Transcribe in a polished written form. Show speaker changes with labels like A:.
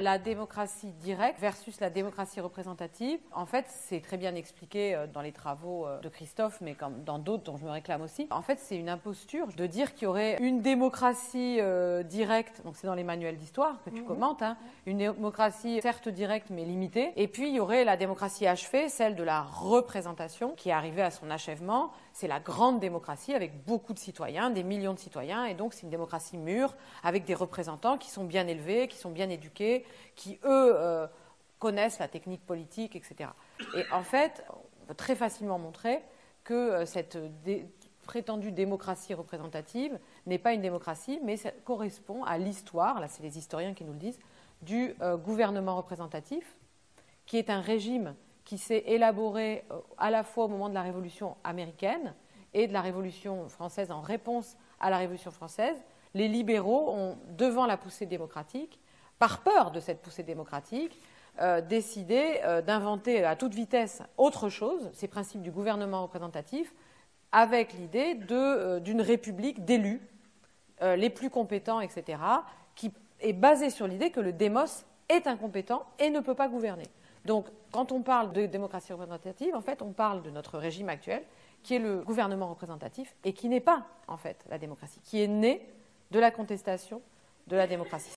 A: La démocratie directe versus la démocratie représentative, en fait, c'est très bien expliqué dans les travaux de Christophe, mais comme dans d'autres dont je me réclame aussi. En fait, c'est une imposture de dire qu'il y aurait une démocratie directe, donc c'est dans les manuels d'histoire que tu commentes, hein, une démocratie certes directe mais limitée, et puis il y aurait la démocratie achevée, celle de la représentation, qui est arrivée à son achèvement. C'est la grande démocratie avec beaucoup de citoyens, des millions de citoyens, et donc c'est une démocratie mûre, avec des représentants qui sont bien élevés, qui sont bien éduqués, qui, eux, connaissent la technique politique, etc. Et en fait, on peut très facilement montrer que cette prétendue démocratie représentative n'est pas une démocratie, mais ça correspond à l'histoire, là c'est les historiens qui nous le disent, du gouvernement représentatif, qui est un régime qui s'est élaboré à la fois au moment de la Révolution américaine et de la Révolution française en réponse à la Révolution française. Les libéraux ont, devant la poussée démocratique, par peur de cette poussée démocratique, décidé d'inventer à toute vitesse autre chose, ces principes du gouvernement représentatif, avec l'idée d'une république d'élus, les plus compétents, etc., qui est basée sur l'idée que le démos est incompétent et ne peut pas gouverner. Donc, quand on parle de démocratie représentative, en fait, on parle de notre régime actuel, qui est le gouvernement représentatif, et qui n'est pas, en fait, la démocratie, qui est né de la contestation de la démocratie.